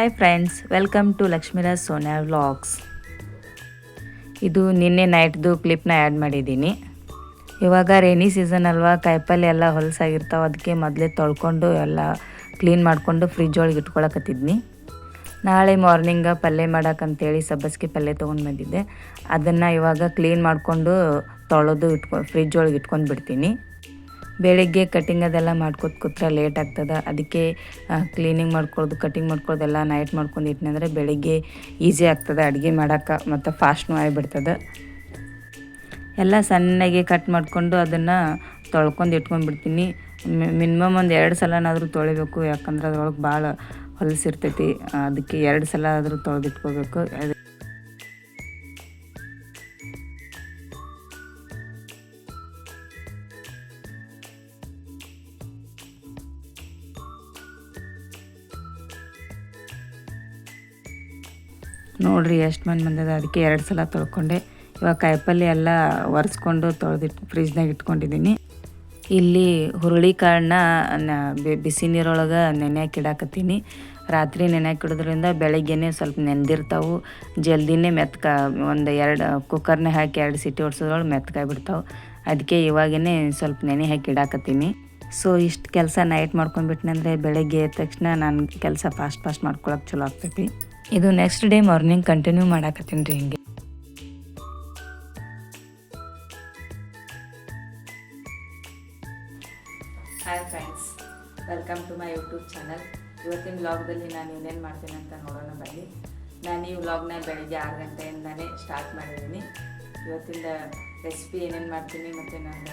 Hi friends, welcome to Lakshmiraj Sonya vlogs. ಇದು ನಿನ್ನೆ ನೈಟ್ದು ಕ್ಲಿಪ್ನ add ಮಾಡಿದ್ದೀನಿ. ಇವಾಗ ರೇನಿ ಸೀಸನ್ ಅಲ್ವಾ, ಕಾಯಿಪಲ್ಯ ಎಲ್ಲ ಹೊಲಸಾಗಿರ್ತಾವೆ. ಅದಕ್ಕೆ ಮೊದಲೇ ತೊಳ್ಕೊಂಡು ಎಲ್ಲ ಕ್ಲೀನ್ ಮಾಡಿಕೊಂಡು ಫ್ರಿಜ್ ಒಳಗೆ ಇಟ್ಕೊಳಕತ್ತಿದ್ನಿ. ನಾಳೆ ಮಾರ್ನಿಂಗ ಪಲ್ಯ ಮಾಡೋಕ್ಕಂತೇಳಿ ಸಬ್ಬಸ್ಗೆ ಪಲ್ಯ ತೊಗೊಂಡು ಬಂದಿದ್ದೆ. ಅದನ್ನು ಇವಾಗ ಕ್ಲೀನ್ ಮಾಡಿಕೊಂಡು ತೊಳೆದು ಫ್ರಿಜ್ ಒಳಗೆ ಇಟ್ಕೊಂಡು ಬಿಡ್ತೀನಿ. ಬೆಳಿಗ್ಗೆ ಕಟಿಂಗ್ ಅದೆಲ್ಲ ಮಾಡ್ಕೊತ ಕೂತ್ರೆ ಲೇಟ್ ಆಗ್ತದೆ. ಅದಕ್ಕೆ ಕ್ಲೀನಿಂಗ್ ಮಾಡ್ಕೊಳ್ಳೋದು, ಕಟಿಂಗ್ ಮಾಡ್ಕೊಳ್ಳೋದೆಲ್ಲ ನೈಟ್ ಮಾಡ್ಕೊಂಡು ಇಟ್ಟನಂದರೆ ಬೆಳಿಗ್ಗೆ ಈಸಿ ಆಗ್ತದೆ ಅಡುಗೆ ಮಾಡೋಕ್ಕೆ, ಮತ್ತು ಫಾಸ್ಟ್ನೂ ಆಗಿಬಿಡ್ತದೆ. ಎಲ್ಲ ಸಣ್ಣಗೆ ಕಟ್ ಮಾಡಿಕೊಂಡು ಅದನ್ನು ತೊಳ್ಕೊಂಡು ಇಟ್ಕೊಂಡ್ಬಿಡ್ತೀನಿ. ಮಿನಿಮಮ್ ಒಂದು 2 ಸಲನಾದರೂ ತೊಳಿಬೇಕು, ಯಾಕಂದ್ರೆ ಅದ್ರೊಳಗೆ ಭಾಳ ಹೊಲಸಿರ್ತೈತಿ. ಅದಕ್ಕೆ 2 ಸಲ ಆದರೂ ತೊಳೆದಿಟ್ಕೋಬೇಕು. ನೋಡಿರಿ ಎಷ್ಟು ಮಂದಿ ಬಂದದ, ಅದಕ್ಕೆ 2 ಸಲ ತೊಳ್ಕೊಂಡೆ. ಇವಾಗ ಕಾಯಿಪಲ್ಯ ಎಲ್ಲ ಒರೆಸ್ಕೊಂಡು ತೊಳೆದಿಟ್ಟು ಫ್ರಿಜ್ನಾಗ ಇಟ್ಕೊಂಡಿದ್ದೀನಿ. ಇಲ್ಲಿ ಹುರುಳಿಕಾಳನ್ನ ಬಿಸಿ ನೀರೊಳಗೆ ನೆನೆಯಾಕೆ ಇಡಾಕತ್ತೀನಿ. ರಾತ್ರಿ ನೆನೆಯಾಕೆ ಇಡೋದ್ರಿಂದ ಬೆಳಗ್ಗೆನೇ ಸ್ವಲ್ಪ ನೆಂದಿರ್ತಾವೆ, ಜಲ್ದಿನೇ ಒಂದು 2 ಕುಕ್ಕರ್ನ ಹಾಕಿ 2 ಸಿಟಿ ಹೊಡ್ಸೋದ್ರೊಳಗೆ ಮೆತ್ಕಾಗ್ಬಿಡ್ತಾವೆ. ಅದಕ್ಕೆ ಇವಾಗೇ ಸ್ವಲ್ಪ ನೆನೆ ಹಾಕಿ ಇಡಾಕತ್ತೀನಿ. ಸೊ ಇಷ್ಟು ಕೆಲಸ ನೈಟ್ ಮಾಡ್ಕೊಂಡ್ಬಿಟ್ನಂದರೆ ಬೆಳಗ್ಗೆ ಎದ್ದ ತಕ್ಷಣ ನಾನು ಕೆಲಸ ಫಾಸ್ಟ್ ಮಾಡ್ಕೊಳಕ್ಕೆ ಚಲೋ ಆಗ್ತೈತಿ. ಇದು ನೆಕ್ಸ್ಟ್ ಡೇ ಮಾರ್ನಿಂಗ್ ಕಂಟಿನ್ಯೂ ಮಾಡಾಕತ್ತೀನಿ ರೀ. ಹಿಂಗೆ hi friends, welcome to my YouTube channel. ಇವತ್ತಿನ ವ್ಲಾಗ್ದಲ್ಲಿ ನಾನು ಏನೇನು ಮಾಡ್ತೀನಿ ಅಂತ ನೋಡೋಣ ಬನ್ನಿ. ನಾನು ಈ ವ್ಲಾಗ್ನ ಬೆಳಿಗ್ಗೆ 6 ಗಂಟೆಯಿಂದನೇ ಸ್ಟಾರ್ಟ್ ಮಾಡಿದ್ದೀನಿ. ಇವತ್ತಿನ ರೆಸಿಪಿ ಏನೇನು ಮಾಡ್ತೀನಿ ಮತ್ತು ನನ್ನ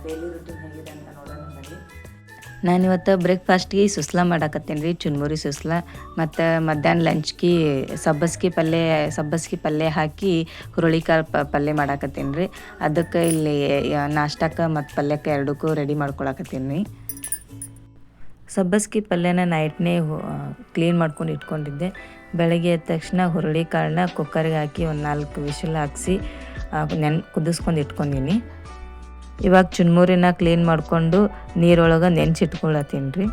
ಡೈಲಿ ರೂಟೀನ್ ಹೇಗಿದೆ ಅಂತ ನೋಡೋಣ ಬನ್ನಿ. ನಾನಿವತ್ತು ಬ್ರೇಕ್ಫಾಸ್ಟ್ಗೆ ಸುಸ್ಲಾ ಮಾಡಾಕತ್ತೀನಿ ರೀ, ಚುನ್ಮುರಿ ಸುಸ್ಲಾ. ಮತ್ತು ಮಧ್ಯಾಹ್ನ ಲಂಚ್ಗೆ ಸಬ್ಬಸ್ಗೆ ಪಲ್ಯ ಹಾಕಿ ಹುರುಳಿಕಾಳು ಪಲ್ಯ ಮಾಡಾಕತ್ತೀನಿ ರೀ. ಅದಕ್ಕೆ ಇಲ್ಲಿ ನಾಷ್ಟಕ್ಕೆ ಮತ್ತು ಪಲ್ಯಕ್ಕೆ ಎರಡಕ್ಕೂ ರೆಡಿ ಮಾಡ್ಕೊಳಕತ್ತೀನಿ ರೀ. ಸಬ್ಬಸ್ಗೆ ಪಲ್ಯನ ನೈಟ್ನೇ ಕ್ಲೀನ್ ಮಾಡ್ಕೊಂಡು ಇಟ್ಕೊಂಡಿದ್ದೆ. ಬೆಳಗ್ಗೆ ಎದ್ದ ತಕ್ಷಣ ಹುರುಳಿಕಾಳನ್ನ ಕುಕ್ಕರ್ಗೆ ಹಾಕಿ ಒಂದು 4 ವಿಷಲ್ ಹಾಕಿಸಿ ಕುದಿಸ್ಕೊಂಡು ಇಟ್ಕೊಂಡೀನಿ. ಇವಾಗ ಚುನ್ಮುರಿನ ಕ್ಲೀನ್ ಮಾಡಿಕೊಂಡು ನೀರೊಳಗೆ ನೆನೆಸಿಟ್ಕೊಳತ್ತೀನಿ ರೀ.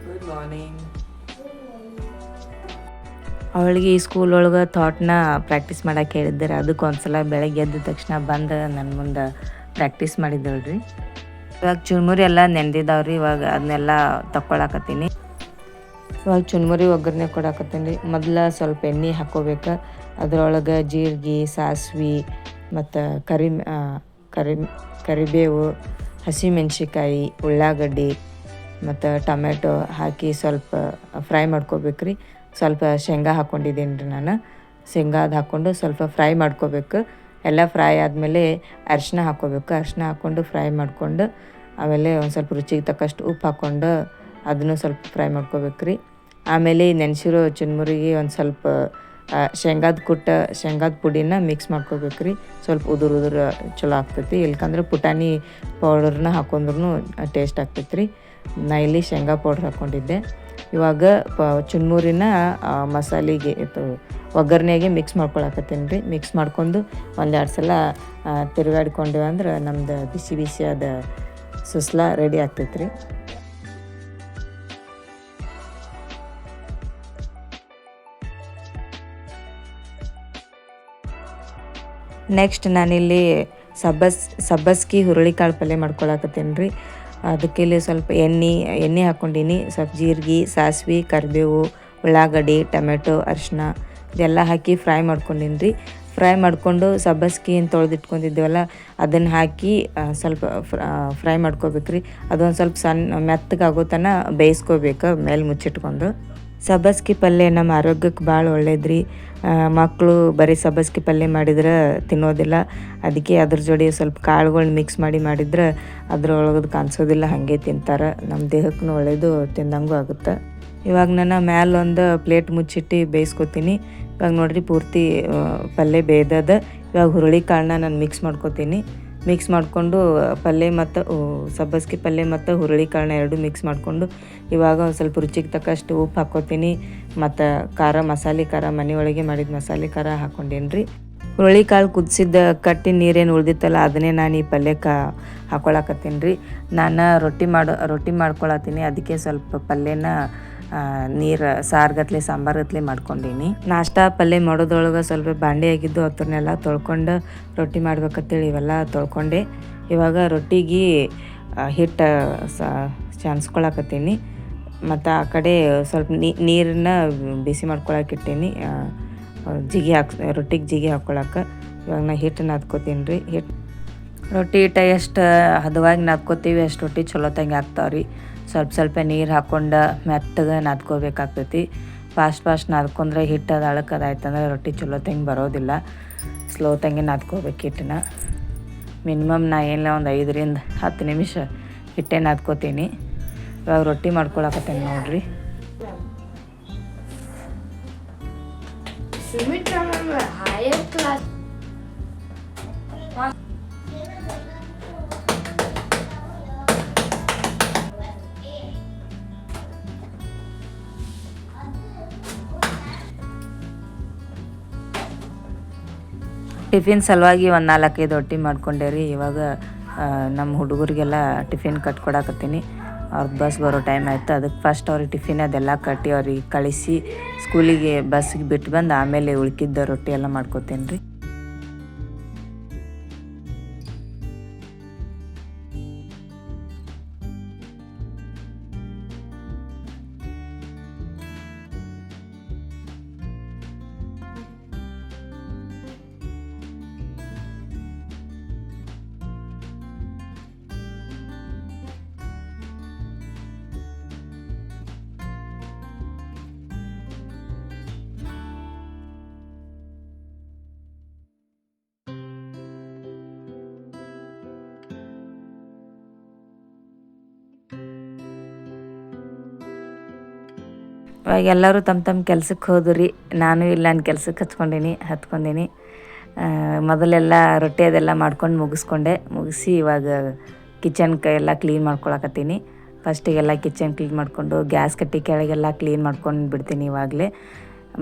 Good morning. ಅವಳಿಗೆ ಈ ಸ್ಕೂಲ್ ಒಳಗೆ ಥಾಟ್ನ ಪ್ರಾಕ್ಟೀಸ್ ಮಾಡೋಕೆ ಹೇಳಿದ್ದಾರೆ. ಅದಕ್ಕೆ ಒಂದ್ಸಲ ಬೆಳಗ್ಗೆ ಎದ್ದ ತಕ್ಷಣ ಬಂದು ನನ್ನ ಮುಂದೆ ಪ್ರಾಕ್ಟೀಸ್ ಮಾಡಿದ್ದಳ್ರಿ. ಇವಾಗ ಚುನ್ಮುರಿ ಎಲ್ಲ ನೆಂದಿದ್ದಾವ್ರಿ. ಇವಾಗ ಅದನ್ನೆಲ್ಲ ತಗೊಳಕತ್ತೀನಿ. ಇವಾಗ ಚುನ್ಮುರಿ ಒಗ್ಗರಣೆ ಕೊಡಾಕತ್ತೀನಿ ರೀ. ಮೊದಲು ಸ್ವಲ್ಪ ಎಣ್ಣೆ ಹಾಕ್ಕೋಬೇಕು. ಅದರೊಳಗೆ ಜೀರಿಗೆ, ಸಾಸಿವೆ ಮತ್ತು ಕರಿಬೇವು, ಹಸಿಮೆಣ್ಸಿಕಾಯಿ, ಉಳ್ಳಾಗಡ್ಡಿ ಮತ್ತು ಟೊಮೆಟೊ ಹಾಕಿ ಸ್ವಲ್ಪ ಫ್ರೈ ಮಾಡ್ಕೋಬೇಕ್ರಿ. ಸ್ವಲ್ಪ ಶೇಂಗಾ ಹಾಕ್ಕೊಂಡಿದ್ದೀನಿ ರೀ ನಾನು. ಶೇಂಗಾದು ಹಾಕ್ಕೊಂಡು ಸ್ವಲ್ಪ ಫ್ರೈ ಮಾಡ್ಕೋಬೇಕು. ಎಲ್ಲ ಫ್ರೈ ಆದಮೇಲೆ ಅರಿಶಿನ ಹಾಕ್ಕೋಬೇಕು. ಅರಿಶಿನ ಹಾಕ್ಕೊಂಡು ಫ್ರೈ ಮಾಡ್ಕೊಂಡು ಆಮೇಲೆ ಒಂದು ಸ್ವಲ್ಪ ರುಚಿಗೆ ತಕ್ಕಷ್ಟು ಉಪ್ಪು ಹಾಕ್ಕೊಂಡು ಅದನ್ನು ಸ್ವಲ್ಪ ಫ್ರೈ ಮಾಡ್ಕೋಬೇಕ್ರಿ. ಆಮೇಲೆ ನೆನೆಸಿರೋ ಚುನ್ಮುರಿಗೆ ಒಂದು ಸ್ವಲ್ಪ ಶೇಂಗಾದ ಪುಡಿನ ಮಿಕ್ಸ್ ಮಾಡ್ಕೋಬೇಕ್ರಿ. ಸ್ವಲ್ಪ ಉದುರು ಚಲೋ ಆಗ್ತೈತಿ. ಇಲ್ಕಂದ್ರೆ ಪುಟಾಣಿ ಪೌಡರ್ನ ಹಾಕೊಂಡ್ರೂ ಟೇಸ್ಟ್ ಆಗ್ತೈತಿ ರೀ. ನಾ ಇಲ್ಲಿ ಶೇಂಗಾ ಪೌಡ್ರ್ ಹಾಕ್ಕೊಂಡಿದ್ದೆ. ಇವಾಗ ಚುನ್ಮುರಿನ ಮಸಾಲೆಗೆ ಒಗ್ಗರಣೆಗೆ ಮಿಕ್ಸ್ ಮಾಡ್ಕೊಳಕತ್ತೀನಿ ರೀ. ಮಿಕ್ಸ್ ಮಾಡ್ಕೊಂಡು 1-2 ಸಲ ತಿರುಗಾಡ್ಕೊಂಡೇವೆ ಅಂದ್ರೆ ನಮ್ದು ಬಿಸಿಯಾದ ಸುಸ್ಲಾ ರೆಡಿ ಆಗ್ತೈತಿ ರೀ. ನೆಕ್ಸ್ಟ್ ನಾನಿಲ್ಲಿ ಸಬ್ಬಸ್ಗೆ ಹುರುಳಿಕಾಳು ಪಲ್ಯ ಮಾಡ್ಕೊಳಕತ್ತೀನಿ ರೀ. ಅದಕ್ಕೆ ಇಲ್ಲಿ ಸ್ವಲ್ಪ ಎಣ್ಣೆ ಹಾಕ್ಕೊಂಡೀನಿ. ಸ್ವಲ್ಪ ಜೀರಿಗೆ, ಸಾಸಿವೆ, ಕರಿಬೇವು, ಉಳ್ಳಾಗಡ್ಡಿ, ಟೊಮೆಟೊ, ಅರಿಶಿನ ಇದೆಲ್ಲ ಹಾಕಿ ಫ್ರೈ ಮಾಡ್ಕೊಂಡೀನಿ ರೀ. ಫ್ರೈ ಮಾಡಿಕೊಂಡು ಸಬ್ಬಸ್ಗೆ ಏನು ತೊಳೆದಿಟ್ಕೊಂಡಿದ್ದೀವಲ್ಲ ಅದನ್ನು ಹಾಕಿ ಸ್ವಲ್ಪ ಫ್ರೈ ಮಾಡ್ಕೋಬೇಕ್ರಿ. ಅದೊಂದು ಸ್ವಲ್ಪ ಸಣ್ಣ ಮೆತ್ತಗಾಗೋ ತನಕ ಬೇಯಿಸ್ಕೋಬೇಕು ಮೇಲೆ ಮುಚ್ಚಿಟ್ಕೊಂಡು. ಸಬ್ಬಸ್ಗೆ ಪಲ್ಯ ನಮ್ಮ ಆರೋಗ್ಯಕ್ಕೆ ಭಾಳ ಒಳ್ಳೇದ್ರಿ. ಮಕ್ಕಳು ಬರೀ ಸಬ್ಬಸ್ಗೆ ಪಲ್ಯ ಮಾಡಿದ್ರೆ ತಿನ್ನೋದಿಲ್ಲ. ಅದಕ್ಕೆ ಅದ್ರ ಜೋಡಿ ಸ್ವಲ್ಪ ಕಾಳುಗಳನ್ನ ಮಿಕ್ಸ್ ಮಾಡಿದ್ರೆ ಅದ್ರೊಳಗದು ಕಾಣಿಸೋದಿಲ್ಲ, ಹಾಗೆ ತಿಂತಾರೆ. ನಮ್ಮ ದೇಹಕ್ಕೂ ಒಳ್ಳೆಯದು, ತಿಂದಂಗೂ ಆಗುತ್ತೆ. ಇವಾಗ ನಾನು ಮ್ಯಾಲೆ ಒಂದು ಪ್ಲೇಟ್ ಮುಚ್ಚಿಟ್ಟು ಬೇಯಿಸ್ಕೊತೀನಿ. ಇವಾಗ ನೋಡಿರಿ ಪೂರ್ತಿ ಪಲ್ಯ ಬೇಯ್ದದ. ಇವಾಗ ಹುರುಳಿ ಕಾಳನ್ನ ನಾನು ಮಿಕ್ಸ್ ಮಾಡ್ಕೊತೀನಿ. ಮಿಕ್ಸ್ ಮಾಡಿಕೊಂಡು ಪಲ್ಯ ಮತ್ತು ಸಬ್ಬಸ್ಗೆ ಪಲ್ಯ ಮತ್ತು ಹುರುಳಿ ಕಾಳನ್ನ ಎರಡು ಮಿಕ್ಸ್ ಮಾಡಿಕೊಂಡು ಇವಾಗ ಒಂದು ಸ್ವಲ್ಪ ರುಚಿಗೆ ತಕ್ಕಷ್ಟು ಉಪ್ಪು ಹಾಕ್ಕೊತೀನಿ. ಮತ್ತು ಖಾರ ಮಸಾಲೆ ಖಾರ ಮನೆಯೊಳಗೆ ಮಾಡಿದ ಮಸಾಲೆ ಖಾರ ಹಾಕ್ಕೊಂಡೇನಿ ರೀ. ಹುರುಳಿ ಕಾಳು ಕುದಿಸಿದ್ದ ಕಟ್ಟಿ ನೀರೇನು ಉಳ್ದಿತ್ತಲ್ಲ ಅದನ್ನೇ ನಾನು ಈ ಪಲ್ಯಕ್ಕೆ ಹಾಕ್ಕೊಳಕತ್ತೀನಿ ರೀ. ನಾನು ರೊಟ್ಟಿ ಮಾಡ್ಕೊಳತ್ತೀನಿ. ಅದಕ್ಕೆ ಸ್ವಲ್ಪ ಪಲ್ಯನ ನೀರು ಸಾರ್ಗತ್ಲೆ ಸಾಂಬಾರ್ಗತ್ಲೆ ಮಾಡ್ಕೊಂಡೀನಿ. ನಾಷ್ಟಾ ಪಲ್ಯ ಮಾಡೋದ್ರೊಳಗೆ ಸ್ವಲ್ಪ ಬಾಂಡೆ ಆಗಿದ್ದು ಅದನ್ನೆಲ್ಲ ತೊಳ್ಕೊಂಡು ರೊಟ್ಟಿ ಮಾಡ್ಬೇಕಂತೇಳಿ ಇವೆಲ್ಲ ತೊಳ್ಕೊಂಡೆ. ಇವಾಗ ರೊಟ್ಟಿಗೆ ಹಿಟ್ಟು ಚಾನ್ಸ್ಕೊಳಕತ್ತೀನಿ. ಮತ್ತು ಆ ಕಡೆ ಸ್ವಲ್ಪ ನೀರನ್ನ ಬಿಸಿ ಮಾಡ್ಕೊಳಕಿಟ್ಟೀನಿ ರೊಟ್ಟಿಗೆ ಜಿಗಿ ಹಾಕ್ಕೊಳಕ್ಕೆ. ಇವಾಗ ನಾ ಹಿಟ್ಟು ನಾದ್ಕೋತೀನಿ ರೀ. ರೊಟ್ಟಿ ಹಿಟ್ಟು ಎಷ್ಟು ಹದವಾಗಿ ನಾದ್ಕೋತೀವಿ ಅಷ್ಟು ರೊಟ್ಟಿ ಚಲೋ ತಂಗಿ ಆಗ್ತಾವ್ರಿ. ಸ್ವಲ್ಪ ನೀರು ಹಾಕ್ಕೊಂಡು ಮೆತ್ತಗೆ ನಾದ್ಕೋಬೇಕಾಗ್ತೈತಿ. ಫಾಸ್ಟ್ ನಾದ್ಕೊಂಡ್ರೆ ಹಿಟ್ಟು ಅದು ಅಳಕದಾಯ್ತಂದ್ರೆ ರೊಟ್ಟಿ ಚಲೋ ತಂಗಿ ಬರೋದಿಲ್ಲ. ಸ್ಲೋ ತಂಗಿ ನಾದ್ಕೋಬೇಕು ಹಿಟ್ಟನ್ನ. ಮಿನಿಮಮ್ ನಾ ಏನಿಲ್ಲ ಒಂದು 5-10 ನಿಮಿಷ ಹಿಟ್ಟೆ ನಾದ್ಕೋತೀನಿ. ಇವಾಗ ರೊಟ್ಟಿ ಮಾಡ್ಕೊಳಕತ್ತೀನಿ ನೋಡ್ರಿ. ಟಿಫಿನ್ ಸಲುವಾಗಿ ಒಂದು 4-5 ರೊಟ್ಟಿ ಮಾಡ್ಕೊಂಡೆ ರೀ. ಇವಾಗ ನಮ್ಮ ಹುಡುಗರಿಗೆಲ್ಲ ಟಿಫಿನ್ ಕಟ್ಕೊಡಕತ್ತೀನಿ. ಅವ್ರದ್ದು ಬಸ್ ಬರೋ ಟೈಮ್ ಆಯಿತು. ಅದಕ್ಕೆ ಫಸ್ಟ್ ಅವ್ರಿಗೆ ಟಿಫಿನ್ ಅದೆಲ್ಲ ಕಟ್ಟಿ ಅವ್ರಿಗೆ ಕಳಿಸಿ ಸ್ಕೂಲಿಗೆ ಬಸ್ಸಿಗೆ ಬಿಟ್ಟು ಬಂದು ಆಮೇಲೆ ಉಳ್ಕಿದ್ದ ರೊಟ್ಟಿ ಎಲ್ಲ ಮಾಡ್ಕೊತೀನಿ ರೀ. ಇವಾಗ ಎಲ್ಲರೂ ತಮ್ಮ ಕೆಲ್ಸಕ್ಕೆ ಹೋದ್ರಿ. ನಾನು ಇಲ್ಲಿ ನನ್ನ ಕೆಲ್ಸಕ್ಕೆ ಹತ್ಕೊಂಡೀನಿ. ಮೊದಲೆಲ್ಲ ರೊಟ್ಟಿ ಅದೆಲ್ಲ ಮಾಡ್ಕೊಂಡು ಮುಗಿಸಿ ಇವಾಗ ಕಿಚನ್ ಎಲ್ಲ ಕ್ಲೀನ್ ಮಾಡ್ಕೊಳಕತ್ತೀನಿ. ಫಸ್ಟಿಗೆಲ್ಲ ಕಿಚನ್ ಕ್ಲೀನ್ ಮಾಡಿಕೊಂಡು ಗ್ಯಾಸ್ ಕಟ್ಟಿ ಕೆಳಗೆಲ್ಲ ಕ್ಲೀನ್ ಮಾಡ್ಕೊಂಡು ಬಿಡ್ತೀನಿ ಇವಾಗಲೇ.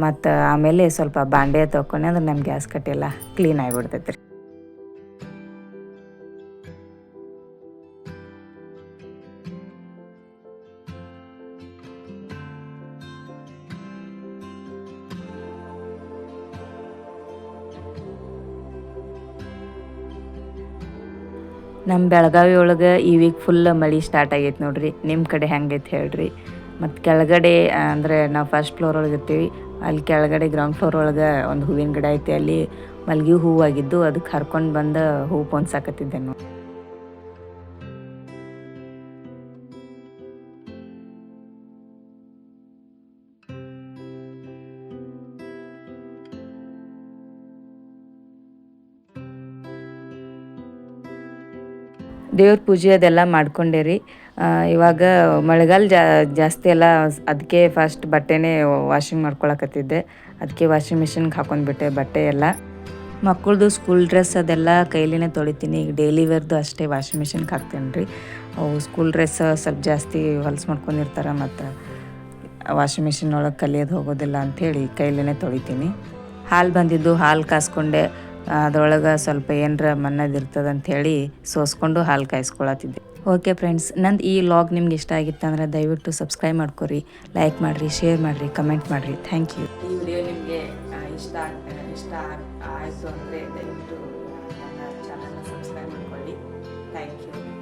ಮತ್ತು ಆಮೇಲೆ ಸ್ವಲ್ಪ ಬಾಂಡೆ ತೊಗೊಂಡೆ ಅಂದ್ರೆ ನಮ್ಮ ಗ್ಯಾಸ್ ಕಟ್ಟಿ ಎಲ್ಲ ಕ್ಲೀನ್ ಆಗಿಬಿಡ್ತೈತೆ ರೀ. ನಮ್ಮ ಬೆಳಗಾವಿ ಒಳಗೆ ಈ ವೀಕ್ ಫುಲ್ ಮಳೆ ಸ್ಟಾರ್ಟ್ ಆಗೈತೆ ನೋಡ್ರಿ. ನಿಮ್ಮ ಕಡೆ ಹೆಂಗೈತೆ ಹೇಳ್ರಿ. ಮತ್ತು ಕೆಳಗಡೆ ಅಂದರೆ ನಾವು ಫಸ್ಟ್ ಫ್ಲೋರ್ ಒಳಗೆ ಇರ್ತೀವಿ. ಅಲ್ಲಿ ಕೆಳಗಡೆ ಗ್ರೌಂಡ್ ಫ್ಲೋರ್ ಒಳಗೆ ಒಂದು ಹೂವಿನ ಗಿಡ ಐತಿ. ಅಲ್ಲಿ ಮಲ್ಗೆ ಹೂವು ಆಗಿದ್ದು ಅದಕ್ಕೆ ಹರ್ಕೊಂಡು ಬಂದು ಹೂವು ಪೊನ್ಸಾಕತ್ತಿದ್ದೆ ನೋಡಿ. ದೇವ್ರ ಪೂಜೆ ಅದೆಲ್ಲ ಮಾಡ್ಕೊಂಡೆ ರೀ. ಇವಾಗ ಮಳೆಗಾಲ ಜಾಸ್ತಿ ಎಲ್ಲ ಅದಕ್ಕೆ ಫಸ್ಟ್ ಬಟ್ಟೆನೇ ವಾಷಿಂಗ್ ಮಾಡ್ಕೊಳಕತ್ತಿದ್ದೆ. ಅದಕ್ಕೆ ವಾಷಿಂಗ್ ಮಿಷಿನ್ಗೆ ಹಾಕೊಂಡ್ಬಿಟ್ಟೆ ಬಟ್ಟೆ ಎಲ್ಲ. ಮಕ್ಕಳದು ಸ್ಕೂಲ್ ಡ್ರೆಸ್ ಅದೆಲ್ಲ ಕೈಲಿನೇ ತೊಳಿತೀನಿ. ಈಗ ಡೈಲಿ ವೇರ್ದು ಅಷ್ಟೇ ವಾಷಿಂಗ್ ಮಿಷಿನ್ಗೆ ಹಾಕ್ತೀನಿ ರೀ. ಅವು ಸ್ಕೂಲ್ ಡ್ರೆಸ್ ಸ್ವಲ್ಪ ಜಾಸ್ತಿ ಹೊಲ್ಸ್ ಮಾಡ್ಕೊಂಡಿರ್ತಾರೆ. ಮತ್ತು ವಾಷಿಂಗ್ ಮಿಷಿನ್ ಒಳಗೆ ಕಲಿಯೋದು ಹೋಗೋದಿಲ್ಲ ಅಂಥೇಳಿ ಕೈಲಿನೇ ತೊಳಿತೀನಿ. ಹಾಲು ಬಂದಿದ್ದು ಹಾಲು ಕಾಸ್ಕೊಂಡೆ. ಅದರೊಳಗೆ ಸ್ವಲ್ಪ ಏನರ ಮನ್ನದು ಇರ್ತದೆ ಅಂಥೇಳಿ ಸೋಸ್ಕೊಂಡು ಹಾಲು ಕಾಯಿಸ್ಕೊಳತ್ತಿದ್ದೆ. ಓಕೆ ಫ್ರೆಂಡ್ಸ್, ನಂದು ಈ ವ್ಲಾಗ್ ನಿಮ್ಗೆ ಇಷ್ಟ ಆಗಿತ್ತು ಅಂದರೆ ದಯವಿಟ್ಟು ಸಬ್ಸ್ಕ್ರೈಬ್ ಮಾಡ್ಕೊರಿ, ಲೈಕ್ ಮಾಡಿರಿ, ಶೇರ್ ಮಾಡಿರಿ, ಕಮೆಂಟ್ ಮಾಡಿರಿ. Thank you. ಈ ವಿಡಿಯೋ ನಿಮಗೆ ಇಷ್ಟ ಆಯಿತು ಅಂದರೆ ದಯವಿಟ್ಟು ನನ್ನ ಚಾನಲ್ನ ಸಬ್ಸ್ಕ್ರೈಬ್ ಮಾಡ್ಕೊಳ್ಳಿ. Thank you.